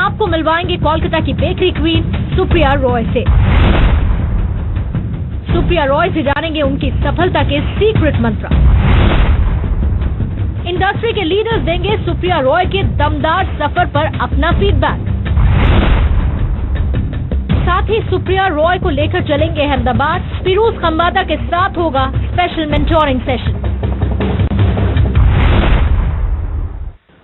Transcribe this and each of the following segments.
आपको मिलवाएंगे कोलकाता की bakery queen Supriya Roy से। सुप्रिया रॉय से जानेंगे उनकी सफलता के सीक्रेट मंत्र। इंडस्ट्री के लीडर्स देंगे सुप्रिया रॉय के दमदार सफर पर अपना फीडबैक। साथ ही सुप्रिया रॉय को लेकर चलेंगे अहमदाबाद। फिरोज खंबाता के साथ होगा स्पेशल मेंटोरिंग सेशन।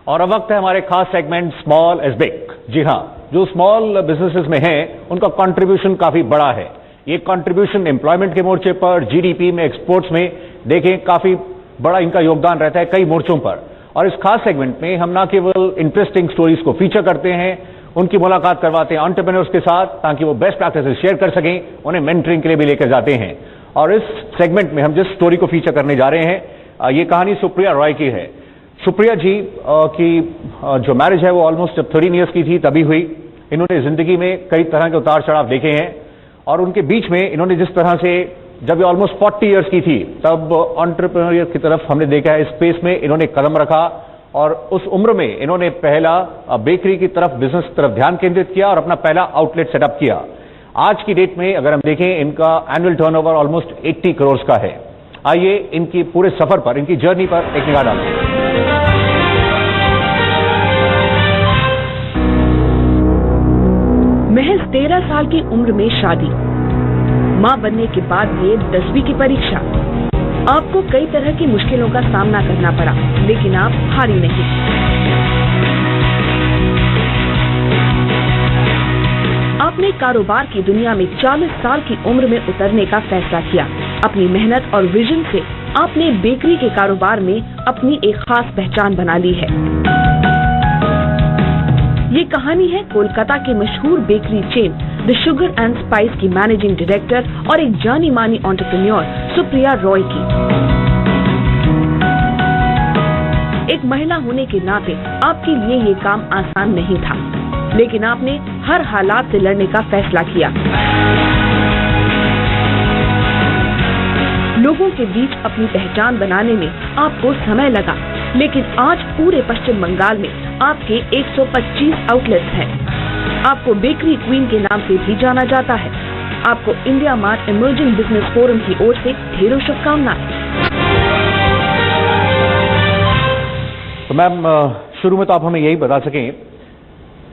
और अब वक्त है हमारे खास सेगमेंट स्मॉल एज बिग। जी हां, जो स्मॉल बिजनेसेस में हैं उनका कंट्रीब्यूशन काफी बड़ा है। ये कंट्रीब्यूशन एम्प्लॉयमेंट के मोर्चे पर, जीडीपी में, एक्सपोर्ट्स में देखें काफी बड़ा इनका योगदान रहता है कई मोर्चों पर। और इस खास सेगमेंट में हम न केवल इंटरेस्टिंग स्टोरीज को फीचर करते हैं, उनकी मुलाकात करवाते हैं एंटरप्रेन्योर्स के साथ ताकि वो बेस्ट प्रैक्टिसेस शेयर कर सकें, उन्हें मेंटरिंग के लिए भी लेकर जाते हैं। और इस सेगमेंट में हम जिस स्टोरी को फीचर करने जा रहे हैं ये कहानी सुप्रिया रॉय की है। सुप्रिया जी की जो मैरिज है वो ऑलमोस्ट जब 13 ईयर्स की थी तभी हुई। इन्होंने जिंदगी में कई तरह के उतार चढ़ाव देखे हैं और उनके बीच में इन्होंने जिस तरह से जब ये ऑलमोस्ट 40 ईयर्स की थी तब एंटरप्रेन्योर की तरफ हमने देखा है, इस स्पेस में इन्होंने कदम रखा और उस उम्र में इन्होंने पहला बेकरी की तरफ, बिजनेस की तरफ ध्यान केंद्रित किया और अपना पहला आउटलेट सेटअप किया। आज की डेट में अगर हम देखें इनका एनुअल टर्नओवर ऑलमोस्ट 80 करोड़ का है। आइए इनकी पूरे सफर पर, इनकी जर्नी पर एक निगाह डालते हैं। महज 13 साल की उम्र में शादी, मां बनने के बाद ये 10वीं की परीक्षा। आपको कई तरह की मुश्किलों का सामना करना पड़ा, लेकिन आप हारी नहीं। आपने कारोबार की दुनिया में 40 साल की उम्र में उतरने का फैसला किया। अपनी मेहनत और विजन से आपने बेकरी के कारोबार में अपनी एक खास पहचान बना ली है। ये कहानी है कोलकाता के मशहूर bakery chain the sugar and spice की मैनेजिंग डायरेक्टर और एक जानी मानी एंटरप्रेन्योर सुप्रिया रॉय की। एक महिला होने के नाते आपके लिए ये काम आसान नहीं था, लेकिन आपने हर हालात से लड़ने का फैसला किया। लोगों के बीच अपनी पहचान बनाने में आपको समय लगा, लेकिन आज पूरे पश्चिम बंगाल में आपके 125 आउटलेट्स हैं। आपको बेकरी क्वीन के नाम से भी जाना जाता है। आपको India mart emerging business forum की ओर से ढेरों शुभकामनाएं। तो मैम, शुरू में तो आप हमें यही बता सकें,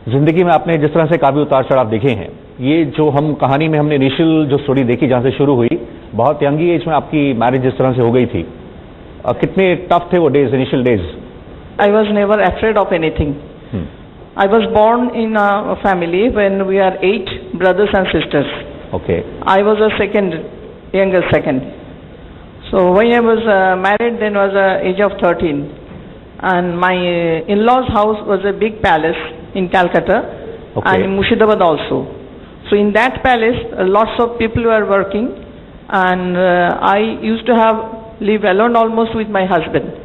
जिंदगी में आपने जिस तरह से काफी उतार चढ़ाव देखे हैं, ये जो हम कहानी में हमने इनिशियल जो स्टोरी देखी जहां से शुरू हुई, बहुत यंग एज में आपकी मैरिज जिस तरह से हो गई थी, कितने टफ थे वो days, initial days? I was never afraid of anything. I was born in a family when we are 8 brothers and sisters. Okay. I was a youngest second. So when I was married, then was age of 13, and my in-laws' house was a big palace in Calcutta, and in Murshidabad also. So in that palace, lots of people were working, and I used to live alone almost with my husband,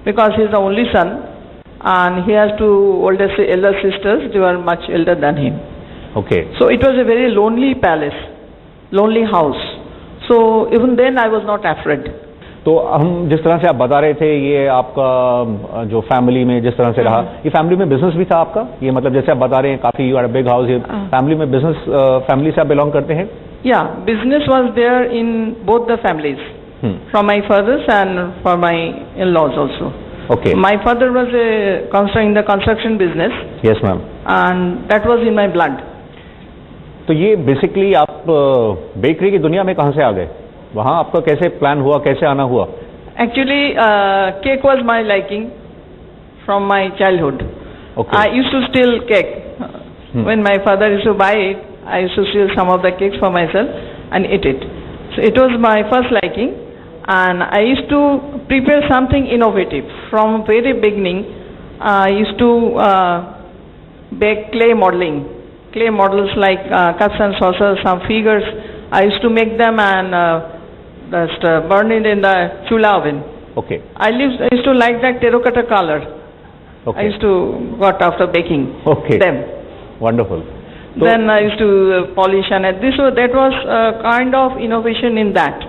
because he is the only son and he has 2 elder sisters. They were much elder than him. Okay. So it was a very lonely palace, lonely house. So even then I was not afraid. तो हम जिस तरह से आप बता रहे थे, ये आपका जो फैमिली में जिस तरह से रहा, ये फैमिली में बिजनेस भी था आपका? ये मतलब जैसे आप बता रहे हैं काफी बिग हाउस, ये फैमिली में बिजनेस, फैमिली से आप बिलोंग करते हैं? Yeah, business was there in both the families. From my father's and for my in-laws also. Okay. My father was in the construction business. Yes, ma'am. And that was in my blood. तो ये basically आप bakery की दुनिया में कहाँ से आ गए? वहाँ आपका कैसे प्लान हुआ, कैसे आना हुआ? Actually, cake was my liking from my childhood. Okay. I used to steal cake. When my father used to buy it, I used to steal some of the cakes for myself and eat it. So it was my first liking. And I used to prepare something innovative. From very beginning, I used to bake clay modeling. Clay models like cups and saucers, some figures. I used to make them and just burn it in the chula oven. Okay. I used to like that terracotta color. Okay. I used to got after baking them. Wonderful. Then I used to polish and that was kind of innovation in that.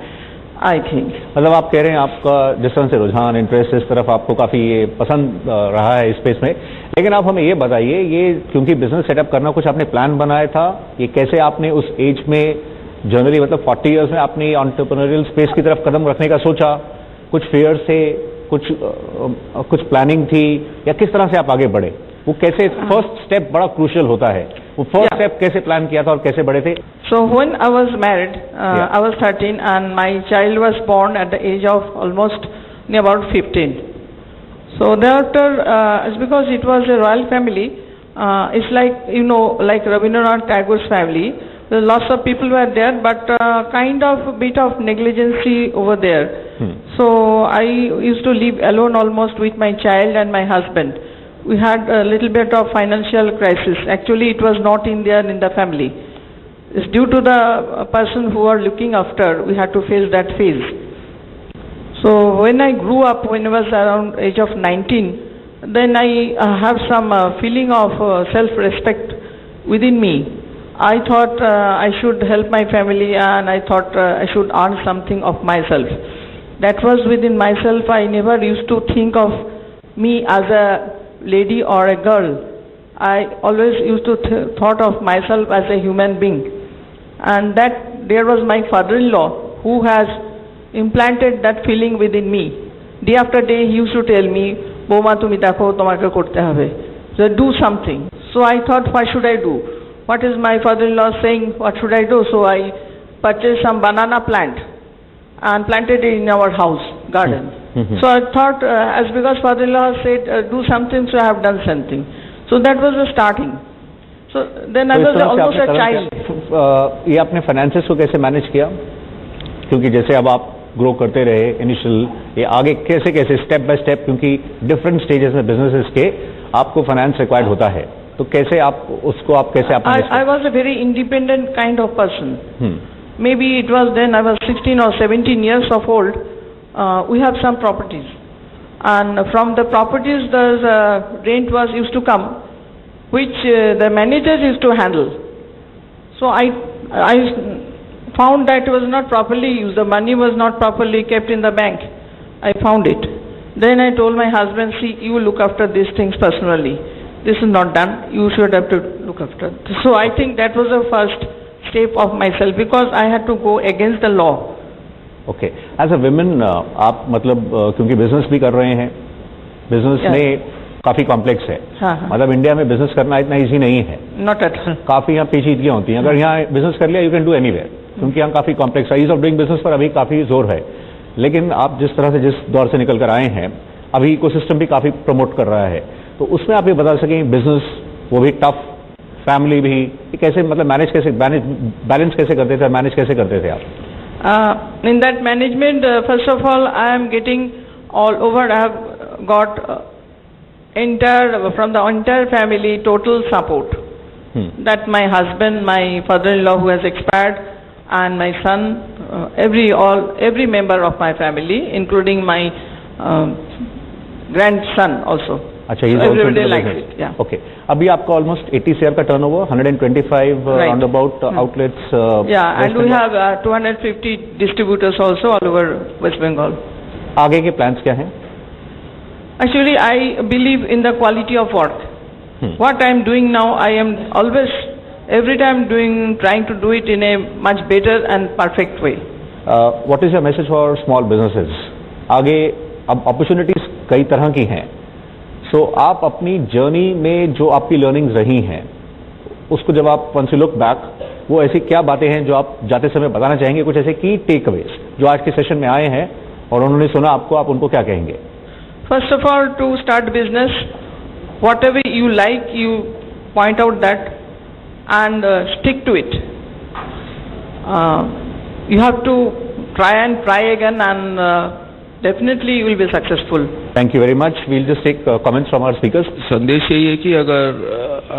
I think. मतलब आप कह रहे हैं आपका जिस तरह से रुझान, इंटरेस्ट इस तरफ आपको काफी ये पसंद रहा है इस स्पेस में, लेकिन आप हमें ये बताइए, ये क्योंकि बिजनेस सेटअप करना कुछ आपने प्लान बनाया था, ये कैसे आपने उस एज में जनरली मतलब 40 इयर्स में आपने एंटरप्रेन्योरियल स्पेस की तरफ कदम रखने का सोचा? कुछ फेयर से, कुछ प्लानिंग थी, या किस तरह से आप आगे बढ़े? वो कैसे फर्स्ट स्टेप बड़ा क्रूशियल होता है, वो फर्स्ट स्टेप कैसे प्लान किया था और कैसे बढ़े थे? So when I was married, I was 13 and my child was born at the age of almost near about 15. So thereafter, it's because it was a royal family. It's like, you know, like Rabindranath Tagore's family. There lots of people were there, but kind of a bit of negligence over there. So I used to live alone almost with my child and my husband. We had a little bit of financial crisis. Actually, it was not in there in the family. It's due to the person who are looking after. We had to face that phase. So when I grew up, when I was around age of 19, then I have some feeling of self-respect within me. I thought I should help my family, and I thought I should earn something of myself. That was within myself. I never used to think of me as a lady or a girl. I always used to thought of myself as a human being. And that there was my father-in-law who has implanted that feeling within me. Day after day he used to tell me, "Boma tumi dekho tomake korte hobe. So do something." So I thought, what should I do? What is my father-in-law saying? What should I do? So I purchased some banana plant and planted it in our house garden. So I thought, as because father-in-law said, do something, so I have done something. So that was the starting. So then I was almost a child. ये आपने finances को कैसे manage किया? क्योंकि जैसे अब आप grow करते रहे, इनिशियल ये आगे कैसे कैसे स्टेप बाय स्टेप, क्योंकि डिफरेंट स्टेजेस में बिजनेसेस के आपको फाइनेंस रिक्वायर्ड होता है, तो कैसे आप उसको आप कैसे आप? I was a very independent kind of person. Maybe it was then I was 16 or 17 years of old. We have some properties, and from the properties the rent was used to come, which the managers used to handle. So I found that it was not properly used. The money was not properly kept in the bank. I found it. Then I told my husband, "See, you look after these things personally. This is not done. You should have to look after." So I think that was the first step of myself, because I had to go against the law. Okay, as a women आप मतलब क्योंकि business भी कर रहे हैं, business में काफी complex है। मतलब इंडिया में बिजनेस करना इतना इजी नहीं है। Not at all. काफी यहाँ पेचीदगियां होती हैं। अगर यहाँ बिजनेस कर लिया, यू कैन डू एनीवेयर, क्योंकि यहाँ काफी कॉम्प्लेक्स है। ईज ऑफ डूइंग बिजनेस पर अभी काफी जोर है, लेकिन आप जिस तरह से जिस दौर से निकल कर आए हैं, अभी इकोसिस्टम भी काफी प्रमोट कर रहा है, तो उसमें आप ये बता सकें बिजनेस वो भी टफ, फैमिली भी कैसे मतलब बैलेंस कैसे करते थे, मैनेज कैसे करते थे आप? In that management, first of all, I am getting all over. I have got from the entire family total support. That my husband, my father-in-law who has expired, and my son, every member of my family, including my grandson also. अच्छा, he's also into the business. Yeah. Okay. अभी आपका almost 80 share का turnover, 125 roundabout outlets. Yeah, and we have 250 distributors also all over West Bengal. आगे के plans क्या हैं? Actually, I believe in the quality of work. What I am doing now, I am always, every time trying to do it in a much better and perfect way. What is your message for small businesses? आगे अब opportunities कई तरह की हैं, सो आप अपनी journey में जो आपकी लर्निंग्स रही हैं, उसको जब आप वंस यू लुक बैक, वो ऐसी क्या बातें हैं जो आप जाते समय बताना चाहेंगे, कुछ ऐसे की टेक अवेज जो आज के सेशन में आए हैं और उन्होंने सुना आपको, आप उनको क्या कहेंगे? First of all, to start business, whatever you like, you point out that and stick to it. You have to try again, and definitely you will be successful. Thank you very much. We'll just take comments from our speakers. संदेश यही है कि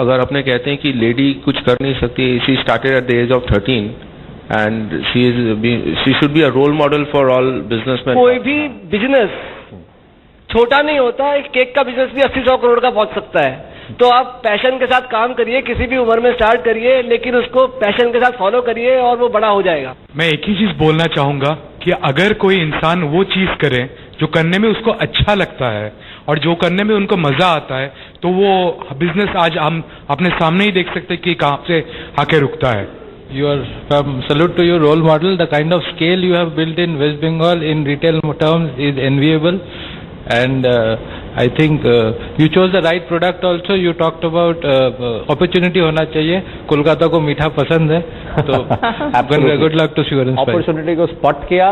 अगर अपने कहते हैं कि lady कुछ कर नहीं सकती, she started at the age of 13 and she should be a role model for all businessmen. कोई भी बिजनेस छोटा नहीं होता, एक केक का बिजनेस भी 80-100 करोड़ का पहुंच सकता है. तो आप पैशन के साथ काम करिए, किसी भी उम्र में स्टार्ट करिए, लेकिन उसको पैशन के साथ फॉलो करिए और वो बड़ा हो जाएगा. मैं एक ही चीज बोलना चाहूंगा कि अगर कोई इंसान वो चीज करे जो करने में उसको अच्छा लगता है और जो करने में उनको मजा आता है, तो वो बिजनेस आज हम अपने सामने ही देख सकते हैं कि कहाँ से आके रुकता है. Your salute to your role model. The kind of scale you have built in West Bengal in retail terms is enviable, and I think you chose the right product. Also, you talked about opportunity होना चाहिए. कोलकाता को मीठा पसंद है, तो good luck to Sugar and Spice. Opportunity को spot किया,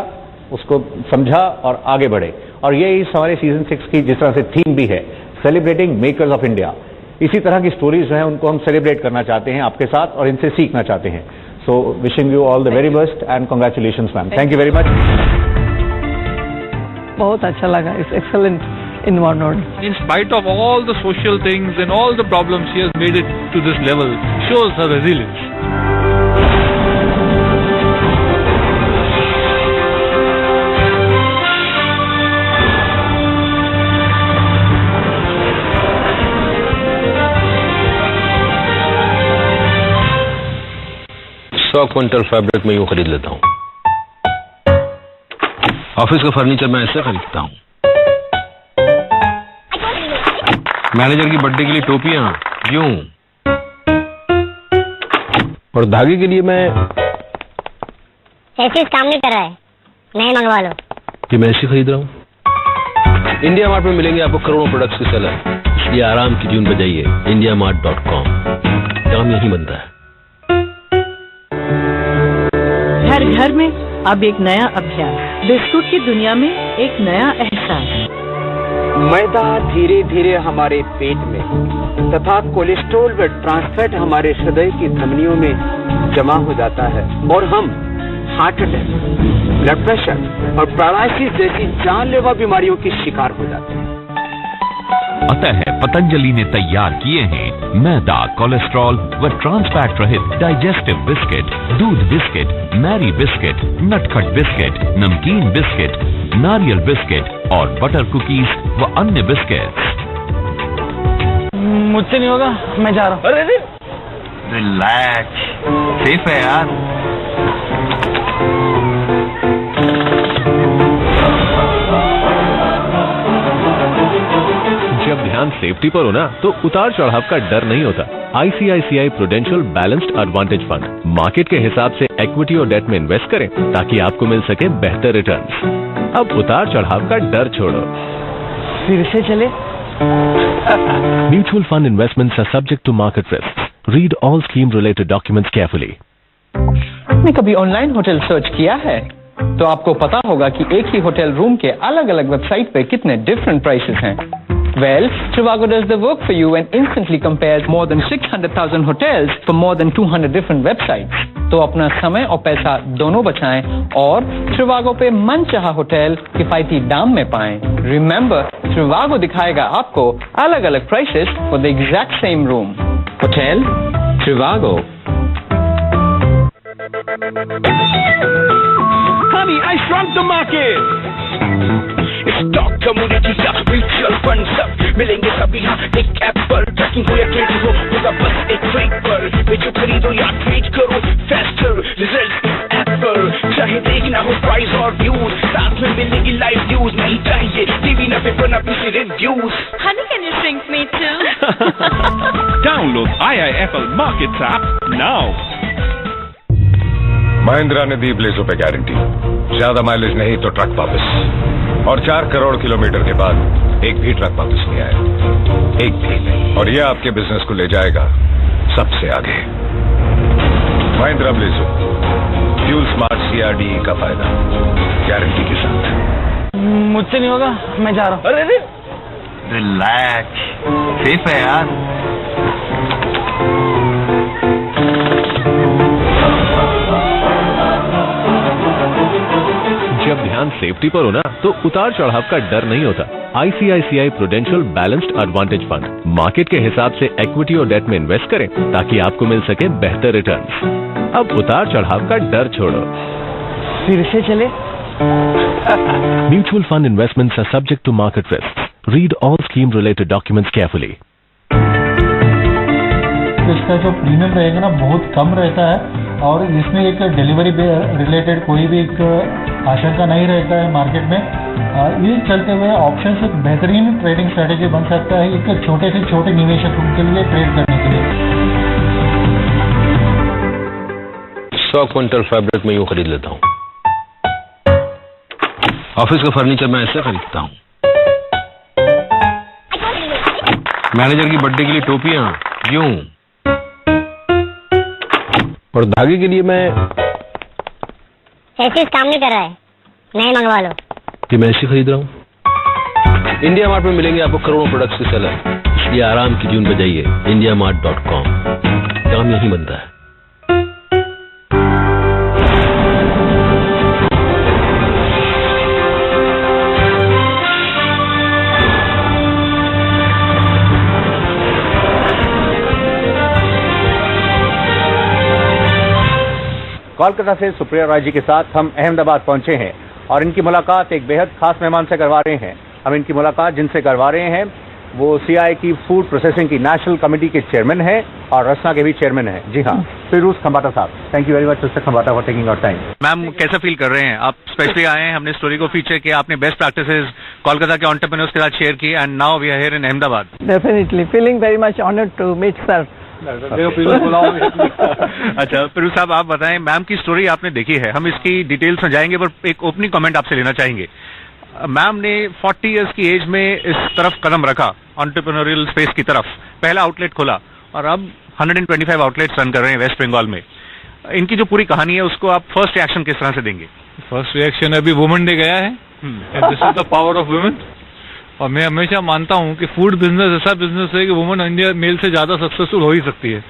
उसको समझा और आगे बढ़े. और ये इस हमारे सीजन 6 की जिस तरह से थीम भी है, सेलिब्रेटिंग मेकर्स ऑफ इंडिया. इसी तरह की स्टोरीज जो हैं उनको हम सेलिब्रेट करना चाहते हैं आपके साथ और इनसे सीखना चाहते हैं. So wishing you all the very best and congratulations, ma'am. Thank you very much. बहुत अच्छा लगा. It's excellent in one word. In spite of all the social things and all the problems, she has made it to this level. Shows her resilience. Quintal fabric में यूं खरीद लेता हूँ. Office का furniture मैं ऐसे खरीदता हूँ. मैनेजर की बर्थडे के लिए टोपियां यूं, और धागे के लिए मैं ऐसे काम नहीं कर रहा है, नए मंगवा लो. ये मैं ऐसे खरीद रहा हूँ. इंडिया मार्ट में मिलेंगे आपको करोड़ों प्रोडक्ट्स के सेलर, इसलिए आराम की ट्यून बजाइए. indiamart.com. काम यही बनता है. हर घर में अब एक नया अभ्यास, बिस्कुट की दुनिया में एक नया एहसास. मैदा धीरे धीरे हमारे पेट में तथा कोलेस्ट्रॉल व ट्रांसफैट हमारे हृदय की धमनियों में जमा हो जाता है और हम हार्ट अटैक, ब्लड प्रेशर और पैरालिसिस जैसी जानलेवा बीमारियों की शिकार हो जाते हैं. अतः पतंजलि ने तैयार किए हैं मैदा, कोलेस्ट्रॉल व ट्रांसफैट रहित डाइजेस्टिव बिस्किट, दूध बिस्किट, मैरी बिस्किट, नटखट बिस्किट, नमकीन बिस्किट, नारियल बिस्किट और बटर कुकीज व अन्य बिस्किट. मुझसे नहीं होगा, मैं जा रहा हूँ. अरे रिलैक्स, सेफ है यार. जब ध्यान सेफ्टी पर हो ना, तो उतार चढ़ाव का डर नहीं होता. ICICI prudential balanced advantage fund market के हिसाब से इक्विटी और डेट में इन्वेस्ट करें ताकि आपको मिल सके बेहतर रिटर्न्स. अब उतार चढ़ाव का डर छोड़ो. फिर से चले. Mutual fund investments are subject to market risk. Read all scheme related documents carefully. आपने कभी ऑनलाइन होटल सर्च किया है तो आपको पता होगा कि एक ही होटल रूम के अलग अलग वेबसाइट पे कितने डिफरेंट प्राइसेस हैं. Well, Trivago does the work for you and instantly compares more than 600,000 hotels for more than 200 different websites. तो अपना समय और पैसा दोनों बचाएं और Trivago पे मनचाहा होटल किफायती दाम में पाएं. Remember, Trivago दिखाएगा आपको अलग अलग prices for the exact same room. Hotel Trivago. Honey, I shrunk the market. Stock community सब म्यूचुअल फंड सब मिलेंगे सभी यहाँ एक ऐप पर. ट्रैकिंग हो या ट्रेडिंग हो होगा बस एक क्लिक पर. बेचो खरीदो या ट्रेड करो फास्टर, रिजल्ट इस ऐप पर. चाहे देखना हो प्राइस और व्यूज, साथ में मिलेगी लाइव न्यूज. नहीं चाहिए टीवी ना पेपर ना PC reviews. Honey, can you shrink me too? Download IIFL Markets app now. Mahindra ने दी ब्लेजो पे गारंटी. ज्यादा माइलेज नहीं तो ट्रक वापस. और 4 करोड़ किलोमीटर के बाद एक भी ट्रक वापस नहीं आया, एक भी नहीं. और यह आपके बिजनेस को ले जाएगा सबसे आगे. Mahindra Blazo, fuel smart CRDE का फायदा गारंटी के साथ. मुझसे नहीं होगा, मैं जा रहा हूँ. अरे रिलैक्स, सेफ है यार. जब ध्यान सेफ्टी पर हो ना, तो उतार चढ़ाव का डर नहीं होता. ICICI prudential balanced advantage fund market के हिसाब से इक्विटी और डेट में इन्वेस्ट करें ताकि आपको मिल सके बेहतर रिटर्न्स. अब उतार चढ़ाव का डर छोड़ो. फिर से चले. Mutual fund investments are subject to market risk. Read all scheme related documents carefully. इसका जो प्रीमियम रहेगा ना बहुत कम रहता है और इसमें एक डिलीवरी रिलेटेड कोई भी एक आशंका नहीं रहता है मार्केट में। ये चलते हुए ऑप्शंस एक बेहतरीन ट्रेडिंग स्ट्रेटेजी बन सकता है एक छोटे से छोटे निवेशकों के लिए ट्रेड करने के लिए। 100 क्विंटल फैब्रिक में यूं खरीद लेता हूँ। ऑफिस का फर्नीचर मैं ऐसे खरीदता हूँ। मैनेजर की बर्थडे के लिए टोपियां यूं, और धागे के लिए मैं ऐसे काम नहीं कर रहा है, नए मंगवा लो। कि मैं ऐसे खरीद रहा हूँ। इंडिया मार्ट में मिलेंगे आपको करोड़ों प्रोडक्ट्स के सेलर, इसलिए आराम की ट्यून बजाइए indiamart.com। काम यही बनता है। कोलकाता से सुप्रिया रॉय जी के साथ हम अहमदाबाद पहुंचे हैं और इनकी मुलाकात एक बेहद खास मेहमान से करवा रहे हैं। हम इनकी मुलाकात जिनसे करवा रहे हैं वो सीआई की फूड प्रोसेसिंग की नेशनल कमेटी के चेयरमैन हैं और रसना के भी चेयरमैन हैं। जी हाँ, फिरोज खंबाटा साहब, thank you very much mister Khambata for taking our time. Ma'am, कैसा फील कर रहे हैं आप? स्पेशली आए हैं, हमने स्टोरी को फीचर किया, आपने बेस्ट प्रैक्टिसेस कोलकाता के एंटरप्रेन्योर्स के साथ शेयर की, and now we are here in Ahmedabad. Definitely, feeling very much honored to meet sir. अच्छा फिरोज साहब, आप बताएं, मैम की स्टोरी आपने देखी है, हम इसकी डिटेल्स में जाएंगे, पर एक ओपनिंग कमेंट आपसे लेना चाहेंगे। मैम ने 40 इयर्स की एज में इस तरफ कदम रखा, एंटरप्रेन्योरियल स्पेस की तरफ, पहला आउटलेट खोला और अब 125 आउटलेट्स रन कर रहे हैं वेस्ट बंगाल में। इनकी जो पूरी कहानी है उसको आप फर्स्ट रिएक्शन किस तरह से देंगे? फर्स्ट रिएक्शन, अभी वुमेन डे गया है, this is the power of women. और मैं हमेशा मानता हूं कि फूड बिजनेस ऐसा बिजनेस है कि वुमेन इंडिया मेल से ज्यादा सक्सेसफुल हो ही सकती है।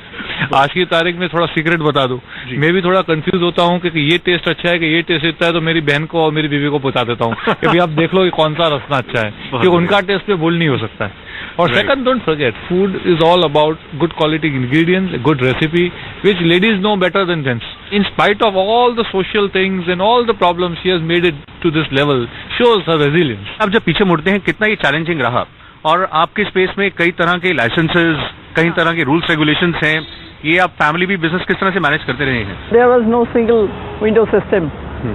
आज की तारीख में थोड़ा सीक्रेट बता दूं, मैं भी थोड़ा कंफ्यूज होता हूं कि ये टेस्ट अच्छा है कि ये टेस्ट अच्छा है, तो मेरी बहन को और मेरी बीवी को बता देता हूं कि भाई आप देख लो कि कौन सा रसना अच्छा है, क्योंकि उनका टेस्ट पे भूल नहीं हो सकता है। और second, don't forget, food is all about good quality ingredients, good recipe which ladies know better than gents. In spite of all the social things and all the problems, she has made it to this level, shows her resilience. अब जब पीछे मुड़ते हैं, कितना ये challenging रहा, और आपके स्पेस में कई तरह के लाइसेंसेस, कई तरह के रूल्स रेगुलेशंस हैं, ये आप फैमिली भी बिजनेस किस तरह से मैनेज करते रहे हैं? There was no single window system.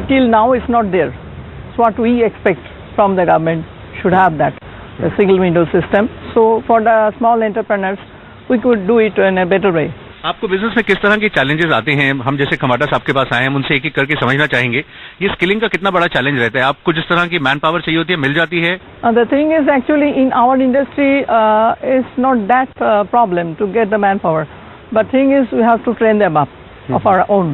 Till now it's not there. It's what we expect from the government, should have that, a single window system. So for the small entrepreneurs, we could do it in a better way. आपको business में किस तरह के challenges आते हैं? हम जैसे खंबाटा साहब के पास आए हैं, हम उनसे एक एक करके समझना चाहेंगे। ये स्किलिंग का कितना बड़ा चैलेंज रहता है? आपको जिस तरह की मैन पावर चाहिए होती है, मिल जाती है? The thing is actually in our industry it's not that problem to get the manpower. But thing is we have to train them up of our own,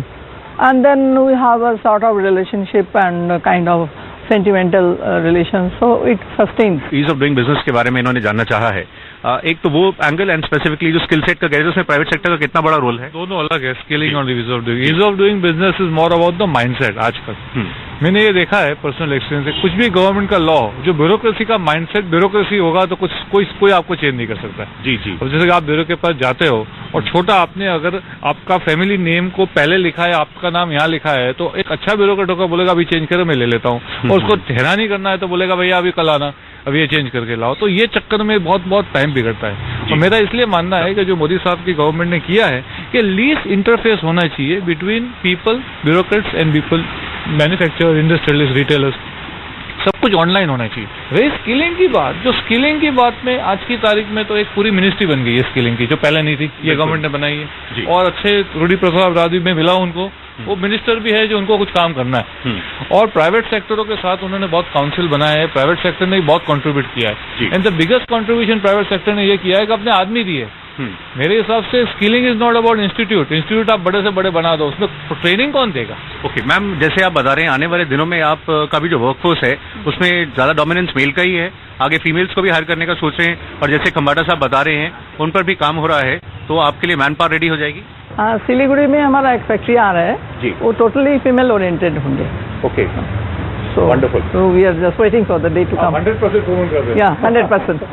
and then we have a sort of relationship and a kind of sentimental relations, so it sustains. Ease of doing business के बारे में इन्होंने जानना चाहा है। एक तो वो एंगल, एंड स्पेसिफिकली जो स्किल सेट का गैजेट, उसमें प्राइवेट सेक्टर का कितना बड़ा रोल है? दोनों अलग है, स्किलिंग और ease of doing. Ease of doing business is more about the mindset. आजकल मैंने ये देखा है पर्सनल एक्सपीरियंस से, कुछ भी गवर्नमेंट का लॉ, जो ब्यूरोक्रेसी का माइंडसेट, ब्यूरोक्रेसी होगा तो कुछ कोई आपको चेंज नहीं कर सकता है। जी जी। अब जैसे कि आप ब्यूरो के पास जाते हो और छोटा आपने अगर आपका फैमिली नेम को पहले लिखा है, आपका नाम यहाँ लिखा है, तो एक अच्छा ब्यूरोक्रेट होकर बोलेगा अभी चेंज करो, मैं ले लेता हूँ, और उसको ठहरा नहीं करना है तो बोलेगा भैया अभी कल आना, अब ये चेंज करके लाओ। तो ये चक्कर में बहुत टाइम बिगड़ता है। और मेरा इसलिए मानना है कि जो मोदी साहब की गवर्नमेंट ने किया है कि लीस्ट इंटरफेस होना चाहिए between people, bureaucrats and people, manufacturer, industrialist, retailers, सब कुछ ऑनलाइन होना चाहिए। रही स्किलिंग की बात, जो स्किलिंग की बात में आज की तारीख में तो एक पूरी मिनिस्ट्री बन गई है स्किलिंग की, जो पहले नहीं थी, ये गवर्नमेंट ने बनाई है। और अच्छे रूडी प्रसाद राजू में मिला उनको, वो मिनिस्टर भी है जो उनको कुछ काम करना है। और प्राइवेट सेक्टरों के साथ उन्होंने बहुत काउंसिल बनाया है, प्राइवेट सेक्टर ने बहुत कंट्रीब्यूट किया है। And the biggest contribution private sector ने ये किया है कि अपने आदमी दिए। मेरे हिसाब से skilling is not about institute आप बड़े से बड़े बना दो, उसमें ट्रेनिंग कौन देगा? ओके मैम, जैसे आप बता रहे हैं आने वाले दिनों में आप का भी जो वर्कफोर्स है उसमें ज्यादा डोमिनेंस मेल का ही है, आगे फीमेल्स को भी हायर करने का सोच रहे हैं, और जैसे खंबाटा साहब बता रहे हैं उन पर भी काम हो रहा है, तो आपके लिए मैन पावर रेडी हो जाएगी? सिलीगुड़ी में हमारा एक फैक्ट्री आ रहा है जी, वो टोटली फीमेल ओरिएंटेड होंगे। Okay, wonderful. So we are just waiting for the day to come. 100% women कर रहे हैं। Yeah, 100%.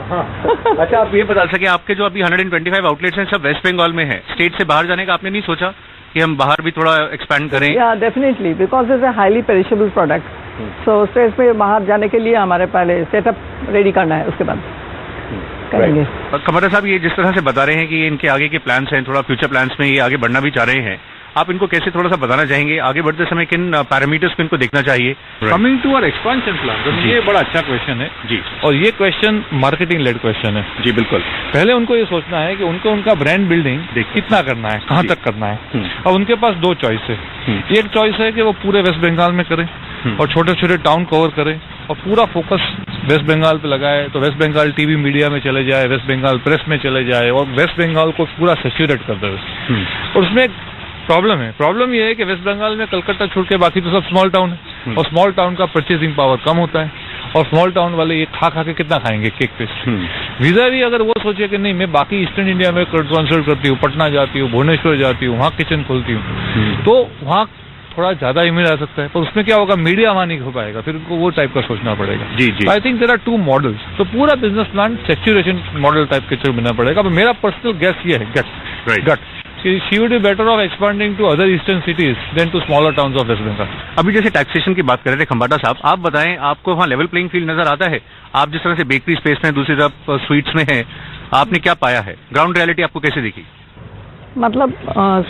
अच्छा, आप ये बता सके आपके जो अभी 125 आउटलेट्स हैं सब वेस्ट बंगाल में है, स्टेट से बाहर जाने का आपने नहीं सोचा कि हम बाहर भी थोड़ा एक्सपैंड करें? Yeah, definitely, because it's a highly perishable product. So state में बाहर जाने के लिए हमारे पहले सेटअप रेडी करना है, उसके बाद करेंगे। खंबाटा साहब, ये जिस तरह से बता रहे हैं कि इनके आगे के प्लान्स हैं, थोड़ा फ्यूचर प्लान्स में ये आगे बढ़ना भी चाह रहे हैं, आप इनको कैसे थोड़ा सा बताना चाहेंगे आगे बढ़ते समय किन पैरामीटर्स को इनको देखना चाहिए? Coming to our expansion plan, ये बड़ा अच्छा क्वेश्चन है जी, और ये क्वेश्चन मार्केटिंग लेड क्वेश्चन है जी। बिल्कुल, पहले उनको ये सोचना है कि उनको उनका ब्रांड बिल्डिंग कितना करना है, कहाँ तक करना है। अब उनके पास दो चॉइस है। एक चॉइस है कि वो पूरे वेस्ट बंगाल में करें और छोटे छोटे टाउन कवर करें और पूरा फोकस वेस्ट बंगाल पे लगाए, तो वेस्ट बंगाल टीवी मीडिया में चले जाए, वेस्ट बंगाल प्रेस में चले जाए और वेस्ट बंगाल को पूरा सैचुरेट कर दे। और उसमें एक प्रॉब्लम है, प्रॉब्लम ये है कि वेस्ट बंगाल में कलकत्ता छोड़ के बाकी तो सब स्मॉल टाउन है और स्मॉल टाउन का परचेसिंग पावर कम होता है और स्मॉल टाउन वाले ये खा के कितना खाएंगे केक पे। वीजा भी अगर वो सोचे कि नहीं मैं बाकी ईस्टर्न इंडिया में कंसल्ट करती हूँ, पटना जाती हूँ, भुवनेश्वर जाती हूँ, वहाँ किचन खोलती हूँ, तो वहाँ थोड़ा ज्यादा इमेज आ सकता है, पर उसमें क्या होगा, मीडिया वहां नहीं हो पाएगा, फिर उनको वो टाइप का सोचना पड़ेगा। जी जी, I think there are two models, तो पूरा business plan saturation model type के बनना पड़ेगा। अब मेरा पर्सनल गेस ये है gut she would be better off expanding to other eastern cities than to smaller towns of West Bengal. अभी जैसे टैक्सेशन की बात कर रहे थे खंबाटा साहब, आप बताएं आपको वहाँ लेवल प्लेइंग फील्ड नजर आता है? आप जिस तरह से बेकरी स्पेस में, दूसरी तरफ स्वीट्स में है, आपने क्या पाया है? ग्राउंड रियलिटी आपको कैसे दिखी? मतलब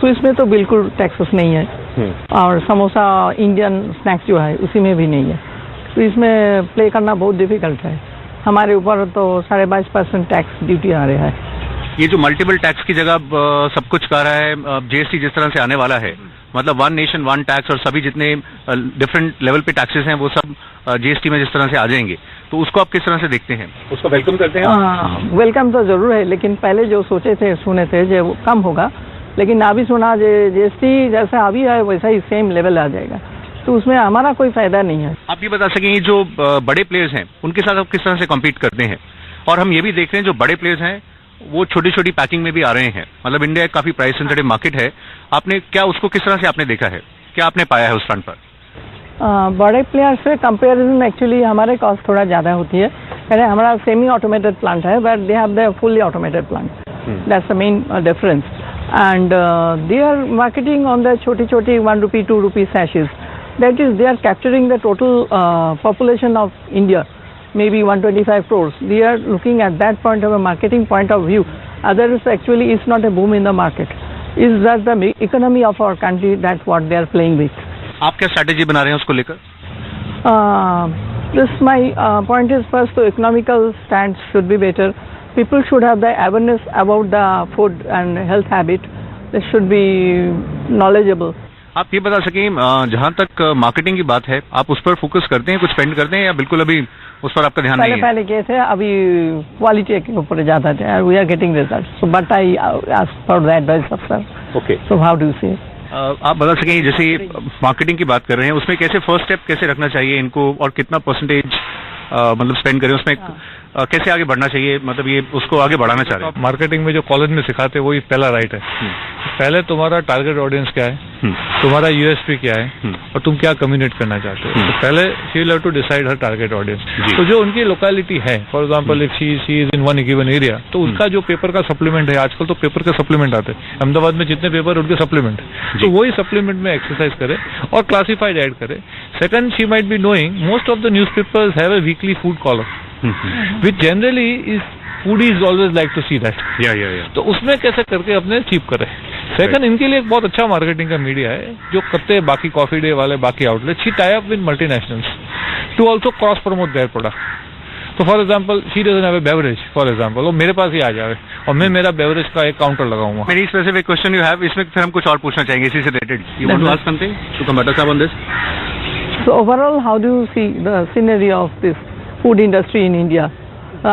स्विस में तो बिल्कुल टैक्सेस नहीं है और समोसा इंडियन स्नैक्स जो है उसी में भी नहीं है, तो इसमें प्ले करना बहुत डिफिकल्ट है। हमारे ऊपर तो 22.5% टैक्स ड्यूटी आ रहा है। ये जो मल्टीपल टैक्स की जगह सब कुछ कर रहा है, जीएसटी जिस तरह से आने वाला है, मतलब वन नेशन वन टैक्स और सभी जितने डिफरेंट लेवल पे टैक्सेस हैं वो सब जीएसटी में जिस तरह से आ जाएंगे, तो उसको आप किस तरह से देखते हैं? उसको वेलकम करते हैं? वेलकम तो जरूर है, लेकिन पहले जो सोचे थे सुने थे जो कम होगा, लेकिन अभी सुना जीएसटी जैसा अभी है वैसा ही सेम लेवल आ जाएगा, तो उसमें हमारा कोई फायदा नहीं है। आप ये बता सकेंगे जो बड़े प्लेयर्स हैं उनके साथ आप किस तरह से कम्पीट करते हैं? और हम ये भी देख रहे हैं जो बड़े प्लेयर्स हैं वो छोटी छोटी पैकिंग में भी आ रहे हैं, मतलब इंडिया एक काफी प्राइस सेंसिटिव मार्केट है, आपने क्या उसको किस तरह से आपने देखा है, क्या आपने पाया है उस फ्रंट पर? बड़े प्लेयर्स से कंपेरिजन एक्चुअली हमारे कॉस्ट थोड़ा ज़्यादा होती है, हमारा सेमी ऑटोमेटेड प्लांट है but they have the fully automated plant, that's the main difference, and they are marketing on the छोटी छोटी 1 rupee 2 rupee sachets, that is they are capturing the total population of India, maybe 125 crores. They are looking at that point of a marketing point of view. Others actually it's not a boom in the market. It's just the economy of our country, that's what they are playing with. आप क्या strategy बना रहे हैं उसको लेकर? This my point is first the economical stance should be better. People should have the awareness about the food and health habit. They should be knowledgeable. आप ये बता सकें जहाँ तक मार्केटिंग की बात है, आप उस पर फोकस करते हैं, कुछ स्पेंड करते हैं या बिल्कुल अभी उस पर आपका ध्यान नहीं है? पहले किए थे, अभी क्वालिटी के ऊपर ज्यादा थे, we are getting result, so but I ask for the advice of sir. Okay, so how do you say? आप बता सकें जैसे मार्केटिंग की बात कर रहे हैं, उसमें कैसे फर्स्ट स्टेप कैसे रखना चाहिए इनको और कितना परसेंटेज मतलब स्पेंड करें उसमें, कैसे आगे बढ़ना चाहिए, मतलब ये उसको आगे बढ़ाना चाह रहे हैं? मार्केटिंग में जो कॉलेज में सिखाते हैं वही पहला राइट है। पहले तुम्हारा टारगेट ऑडियंस क्या है, तुम्हारा यूएसपी क्या है और तुम क्या कम्युनिकेट करना चाहते हो, तो पहले she will have to decide her target audience. तो जो उनकी लोकेलिटी है, for example if she is in one given area, तो उसका जो पेपर का सप्लीमेंट है, आजकल तो पेपर के सप्लीमेंट आते हैं, अहमदाबाद में जितने पेपर उनके सप्लीमेंट, तो वही सप्लीमेंट में एक्सरसाइज करे और क्लासिफाइड ऐड करे। Second, she might be knowing most of the news papers have a weekly food column which generally is foodies always like to see that. तो उसमें कैसे करके अपने चीप करें। सेकंड, इनके लिए एक बहुत अच्छा मार्केटिंग का मीडिया है जो करते हैं बाकी कॉफी डे वाले, बाकी outlet, she tie up with multinationals to also cross promote their product. तो for example she doesn't have a beverage, for example वो मेरे पास ही आ जाए और मैं मेरा बेवरेज का एक काउंटर लगाऊंगा। मेरी स्पेसिफिक क्वेश्चन यू हैव, इसमें फिर हम कुछ और पूछना चाहेंगे इसी से related. You want to ask something to Khambata साहब on this? So overall, how do you see the scenery of this food industry in India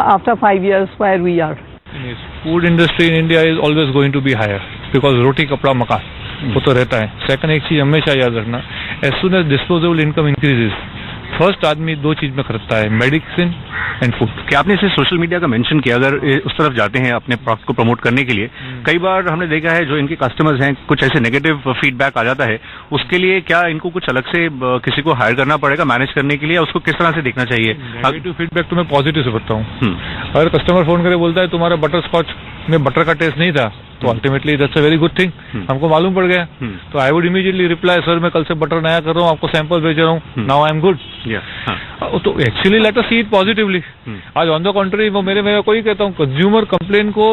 after 5 years where we are? Yes, food industry in India is always going to be higher because रोटी कपड़ा मकान वो तो रहता है। Second, एक चीज हमेशा याद रखना, as soon as disposable income increases, first आदमी दो चीज में खरीदता है, मेडिसिन एंड फूड। क्या आपने इसे सोशल मीडिया का मेंशन किया, अगर उस तरफ जाते हैं अपने प्रोडक्ट को प्रमोट करने के लिए, कई बार हमने देखा है जो इनके कस्टमर्स हैं कुछ ऐसे नेगेटिव फीडबैक आ जाता है, उसके लिए क्या इनको कुछ अलग से किसी को हायर करना पड़ेगा मैनेज करने के लिए, उसको किस तरह से देखना चाहिए? नेगेटिव फीडबैक तो मैं पॉजिटिव से बताता हूँ। अगर कस्टमर फोन करके बोलता है तुम्हारा बटर स्कॉच में बटर का टेस्ट नहीं था, तो ultimately that's a very good thing, हमको मालूम पड़ गया, तो I would immediately reply, sir मैं कल से बटर नया कर रहा हूँ, आपको सैंपल भेज रहा हूँ, नाउ आई एम गुड। तो actually let us see it positively. आज ऑन द कॉन्ट्री वो मेरे कोई कहता हूँ कंज्यूमर कंप्लेन को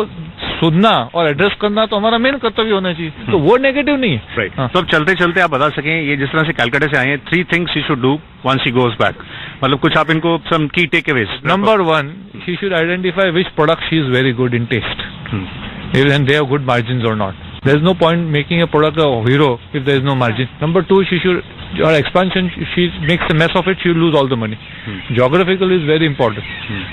सुनना और एड्रेस करना तो हमारा मेन कर्तव्य होना चाहिए, तो वो नेगेटिव नहीं है। राइट। तो अब चलते चलते आप बता सकें, ये जिस तरह से कैलकाटा से आए हैं, 3 things she should do once she goes back, मतलब कुछ आप इनको some key takeaways। Number 1, she should identify which product she is very good in taste, and they have good margins or not. There is no point making a product a hero if there is no margin. Number 2, her expansion, she makes a mess of it, she will lose all the money. Geographical is very important.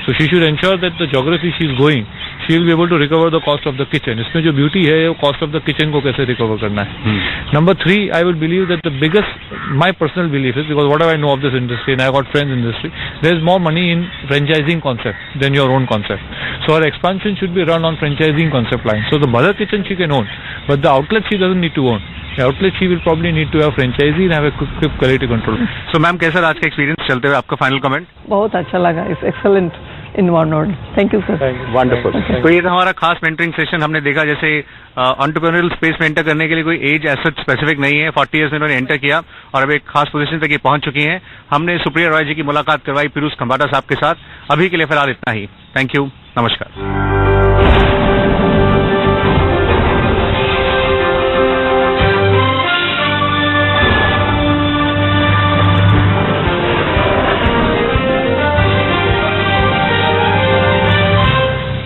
So she should ensure that the geography she is going, she will be able to recover the cost of the kitchen. इसमें जो beauty है, वो cost of the kitchen को कैसे recover करना है. Number 3, I will believe that the biggest, my personal belief is, because whatever I know of this industry, and I got friends in the industry, there is more money in franchising concept than your own concept. So her expansion should be run on franchising concept line. So the mother kitchen she can own, but the outlet she doesn't need to own. The outlet she will probably need to have franchisee and have a quick quality control. So ma'am कैसा आज का experience चलते हुए, आपका final comment? बहुत अच्छा लगा, it's excellent in one word. Thank you sir. Wonderful. तो ये था हमारा खास मेंटरिंग सेशन। हमने देखा जैसे एंटरप्रेन्योरियल स्पेस में एंटर करने के लिए कोई एज एज सच स्पेसिफिक नहीं है। 40 ईयर्स में उन्होंने एंटर किया और अब एक खास पोजीशन तक ये पहुंच चुकी हैं। हमने सुप्रिया रॉय जी की मुलाकात करवाई पीरूज खंबाटा साहब के साथ। अभी के लिए फिलहाल इतना ही। थैंक यू, नमस्कार।